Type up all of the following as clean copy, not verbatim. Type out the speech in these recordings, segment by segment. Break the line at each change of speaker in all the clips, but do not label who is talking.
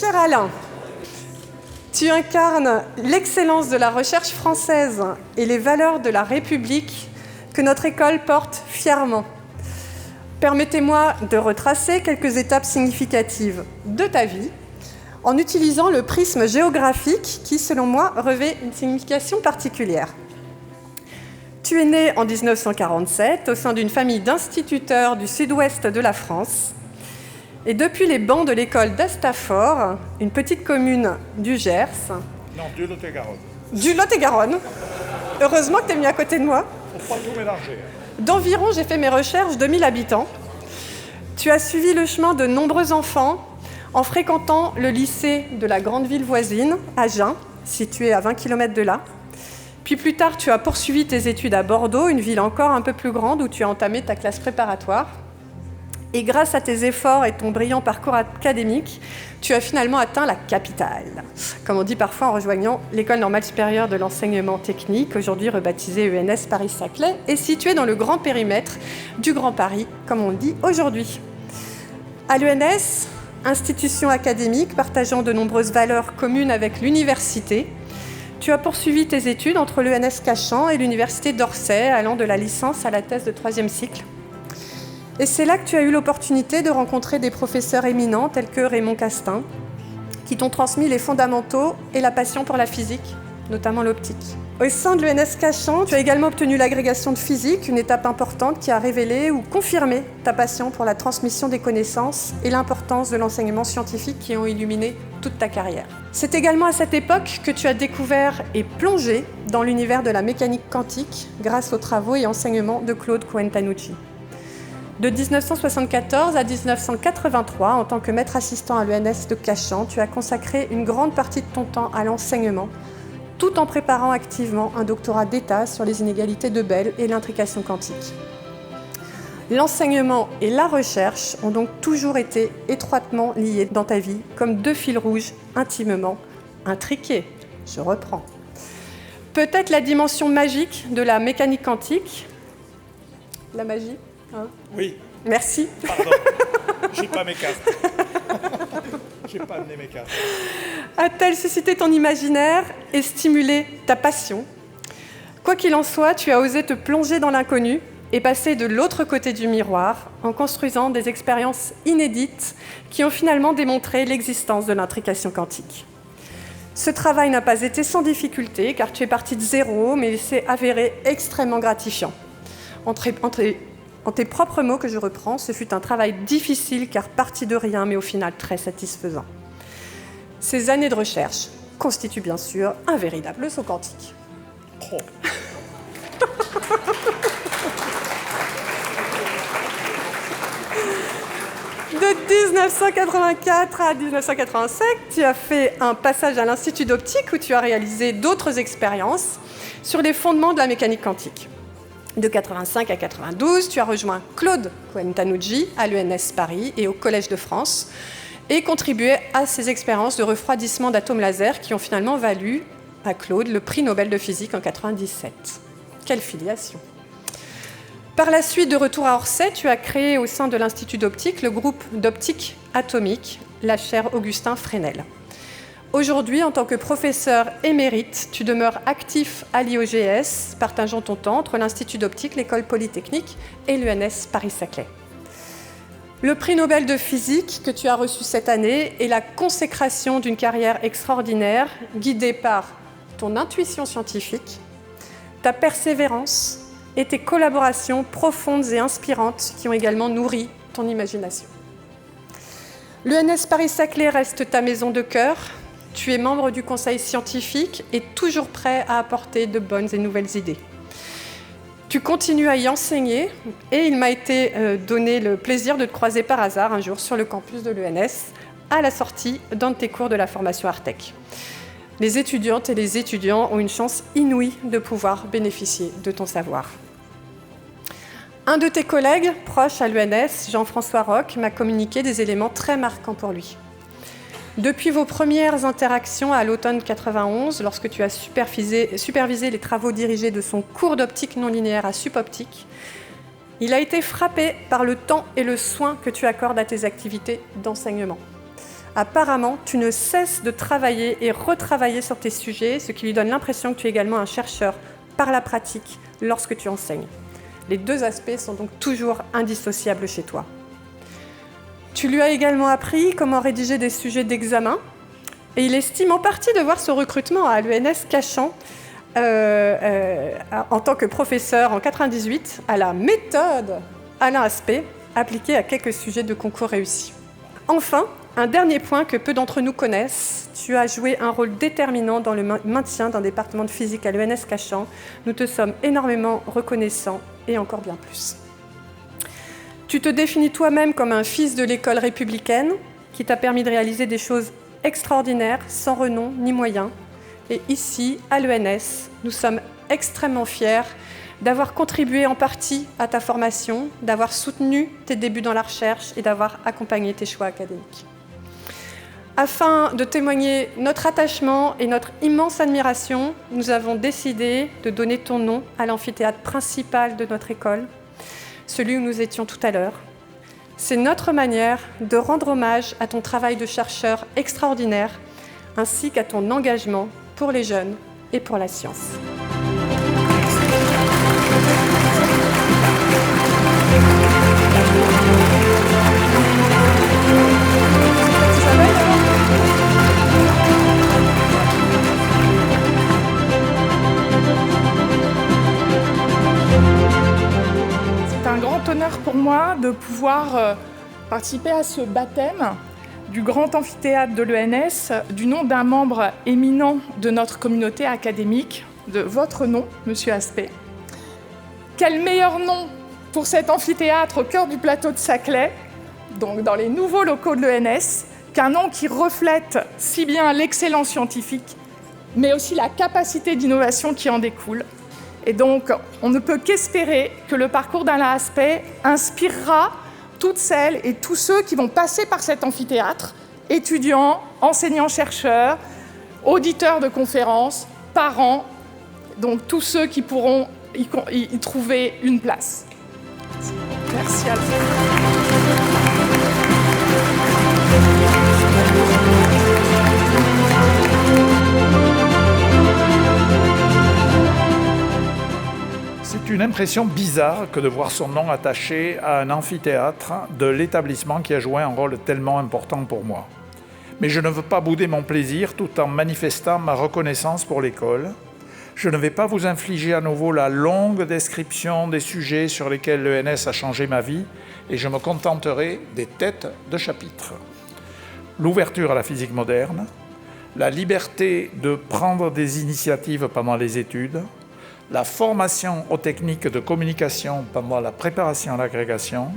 cher Alain, tu incarnes l'excellence de la recherche française et les valeurs de la République que notre école porte fièrement. Permettez-moi de retracer quelques étapes significatives de ta vie en utilisant le prisme géographique qui, selon moi, revêt une signification particulière. Tu es né en 1947 au sein d'une famille d'instituteurs du sud-ouest de la France. Et depuis les bancs de l'école d'Astafort, une petite commune du Gers...
Non, du Lot-et-Garonne.
Du Lot-et-Garonne. Heureusement que tu es mis à côté de moi.
Faut pas tout mélanger.
D'environ, j'ai fait mes recherches, 2000 habitants. Tu as suivi le chemin de nombreux enfants en fréquentant le lycée de la grande ville voisine, Agen, situé à 20 km de là. Puis plus tard, tu as poursuivi tes études à Bordeaux, une ville encore un peu plus grande où tu as entamé ta classe préparatoire. Et grâce à tes efforts et ton brillant parcours académique, tu as finalement atteint la capitale, comme on dit parfois en rejoignant l'École normale supérieure de l'enseignement technique, aujourd'hui rebaptisée ENS Paris-Saclay, et située dans le grand périmètre du Grand Paris, comme on le dit aujourd'hui. À l'ENS, institution académique partageant de nombreuses valeurs communes avec l'université, tu as poursuivi tes études entre l'ENS Cachan et l'université d'Orsay, allant de la licence à la thèse de 3e cycle. Et c'est là que tu as eu l'opportunité de rencontrer des professeurs éminents tels que Raymond Castin, qui t'ont transmis les fondamentaux et la passion pour la physique, notamment l'optique. Au sein de l'ENS Cachan, tu as également obtenu l'agrégation de physique, une étape importante qui a révélé ou confirmé ta passion pour la transmission des connaissances et l'importance de l'enseignement scientifique qui ont illuminé toute ta carrière. C'est également à cette époque que tu as découvert et plongé dans l'univers de la mécanique quantique grâce aux travaux et enseignements de Claude Cohen-Tanucci. De 1974 à 1983, en tant que maître assistant à l'ENS de Cachan, tu as consacré une grande partie de ton temps à l'enseignement, tout en préparant activement un doctorat d'État sur les inégalités de Bell et l'intrication quantique. L'enseignement et la recherche ont donc toujours été étroitement liés dans ta vie, comme deux fils rouges intimement intriqués. Je reprends. Peut-être la dimension magique de la mécanique quantique. La magie, hein ?
Oui.
Merci.
Pardon, j'ai pas mes cartes. J'ai pas amené mes cartes.
A-t-elle suscité ton imaginaire et stimulé ta passion ? Quoi qu'il en soit, tu as osé te plonger dans l'inconnu et passer de l'autre côté du miroir en construisant des expériences inédites qui ont finalement démontré l'existence de l'intrication quantique. Ce travail n'a pas été sans difficulté car tu es parti de zéro, mais il s'est avéré extrêmement gratifiant. En tes propres mots que je reprends, ce fut un travail difficile car parti de rien, mais au final très satisfaisant. Ces années de recherche constituent bien sûr un véritable saut quantique.
Oh.
De 1984 à 1985, tu as fait un passage à l'Institut d'optique où tu as réalisé d'autres expériences sur les fondements de la mécanique quantique. De 85 à 92, tu as rejoint Claude Cohen-Tanucci à l'ENS Paris et au Collège de France et contribué à ces expériences de refroidissement d'atomes laser qui ont finalement valu à Claude le prix Nobel de physique en 1997. Quelle filiation! Par la suite, de retour à Orsay, tu as créé au sein de l'Institut d'optique le groupe d'optique atomique, la chaire Augustin Fresnel. Aujourd'hui, en tant que professeur émérite, tu demeures actif à l'IOGS, partageant ton temps entre l'Institut d'optique, l'École polytechnique et l'ENS Paris-Saclay. Le prix Nobel de physique que tu as reçu cette année est la consécration d'une carrière extraordinaire, guidée par ton intuition scientifique, ta persévérance et tes collaborations profondes et inspirantes qui ont également nourri ton imagination. L'ENS Paris-Saclay reste ta maison de cœur. Tu es membre du conseil scientifique et toujours prêt à apporter de bonnes et nouvelles idées. Tu continues à y enseigner et il m'a été donné le plaisir de te croiser par hasard un jour sur le campus de l'ENS à la sortie d'un de tes cours de la formation Artec. Les étudiantes et les étudiants ont une chance inouïe de pouvoir bénéficier de ton savoir. Un de tes collègues proches à l'ENS, Jean-François Roch, m'a communiqué des éléments très marquants pour lui. Depuis vos premières interactions à l'automne 91, lorsque tu as supervisé les travaux dirigés de son cours d'optique non linéaire à Supoptique, il a été frappé par le temps et le soin que tu accordes à tes activités d'enseignement. Apparemment, tu ne cesses de travailler et retravailler sur tes sujets, ce qui lui donne l'impression que tu es également un chercheur par la pratique lorsque tu enseignes. Les deux aspects sont donc toujours indissociables chez toi. Tu lui as également appris comment rédiger des sujets d'examen et il estime en partie de voir ce recrutement à l'ENS Cachan en tant que professeur en 1998 à la méthode Alain Aspect appliquée à quelques sujets de concours réussis. Enfin, un dernier point que peu d'entre nous connaissent, tu as joué un rôle déterminant dans le maintien d'un département de physique à l'ENS Cachan. Nous te sommes énormément reconnaissants et encore bien plus. Tu te définis toi-même comme un fils de l'école républicaine qui t'a permis de réaliser des choses extraordinaires, sans renom ni moyens. Et ici, à l'ENS, nous sommes extrêmement fiers d'avoir contribué en partie à ta formation, d'avoir soutenu tes débuts dans la recherche et d'avoir accompagné tes choix académiques. Afin de témoigner notre attachement et notre immense admiration, nous avons décidé de donner ton nom à l'amphithéâtre principal de notre école, celui où nous étions tout à l'heure. C'est notre manière de rendre hommage à ton travail de chercheur extraordinaire, ainsi qu'à ton engagement pour les jeunes et pour la science.
C'est un grand honneur pour moi de pouvoir participer à ce baptême du grand amphithéâtre de l'ENS du nom d'un membre éminent de notre communauté académique, de votre nom, Monsieur Aspect. Quel meilleur nom pour cet amphithéâtre au cœur du plateau de Saclay, donc dans les nouveaux locaux de l'ENS, qu'un nom qui reflète si bien l'excellence scientifique, mais aussi la capacité d'innovation qui en découle. Et donc, on ne peut qu'espérer que le parcours d'Alain Aspect inspirera toutes celles et tous ceux qui vont passer par cet amphithéâtre, étudiants, enseignants-chercheurs, auditeurs de conférences, parents, donc tous ceux qui pourront y trouver une place. Merci Alfred.
C'est une impression bizarre que de voir son nom attaché à un amphithéâtre de l'établissement qui a joué un rôle tellement important pour moi. Mais je ne veux pas bouder mon plaisir tout en manifestant ma reconnaissance pour l'école. Je ne vais pas vous infliger à nouveau la longue description des sujets sur lesquels l'ENS a changé ma vie et je me contenterai des têtes de chapitre. L'ouverture à la physique moderne, la liberté de prendre des initiatives pendant les études, la formation aux techniques de communication pendant la préparation à l'agrégation,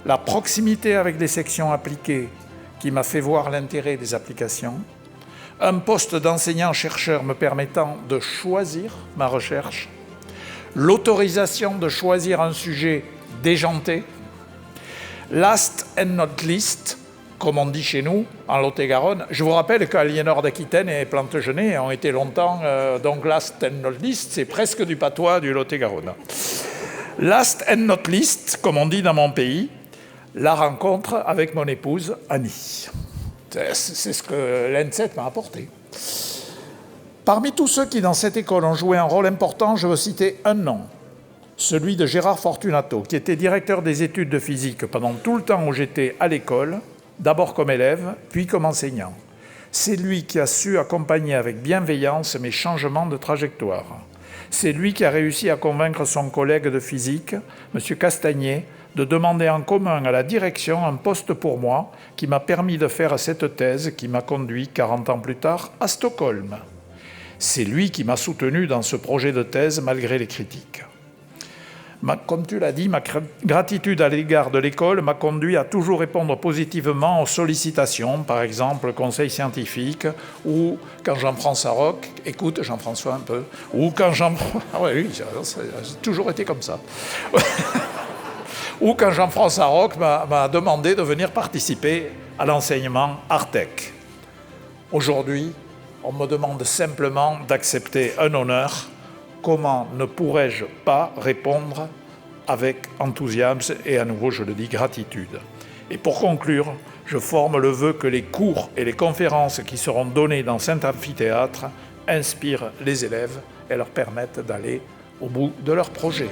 la proximité avec les sections appliquées qui m'a fait voir l'intérêt des applications, un poste d'enseignant-chercheur me permettant de choisir ma recherche, l'autorisation de choisir un sujet déjanté, last and not least, comme on dit chez nous, en Lot-et-Garonne. Je vous rappelle qu'Aliénor d'Aquitaine et Plantagenet ont été longtemps, donc last and not least, c'est presque du patois du Lot-et-Garonne. Last and not least, comme on dit dans mon pays, la rencontre avec mon épouse Annie. C'est ce que l'ENSET m'a apporté. Parmi tous ceux qui, dans cette école, ont joué un rôle important, je veux citer un nom, celui de Gérard Fortunato, qui était directeur des études de physique pendant tout le temps où j'étais à l'école, d'abord comme élève, puis comme enseignant. C'est lui qui a su accompagner avec bienveillance mes changements de trajectoire. C'est lui qui a réussi à convaincre son collègue de physique, M. Castagnier, de demander en commun à la direction un poste pour moi qui m'a permis de faire cette thèse qui m'a conduit 40 ans plus tard à Stockholm. C'est lui qui m'a soutenu dans ce projet de thèse malgré les critiques. Comme tu l'as dit, ma gratitude à l'égard de l'école m'a conduit à toujours répondre positivement aux sollicitations, par exemple le conseil scientifique, ou quand Jean-François Roch, écoute Jean-François un peu, ou quand ah oui, ça a toujours été comme ça. Ou quand Jean-François Roch m'a demandé de venir participer à l'enseignement Artec. Aujourd'hui, on me demande simplement d'accepter un honneur. Comment ne pourrais-je pas répondre avec enthousiasme et à nouveau, je le dis, gratitude. Et pour conclure, je forme le vœu que les cours et les conférences qui seront donnés dans cet amphithéâtre inspirent les élèves et leur permettent d'aller au bout de leur projet.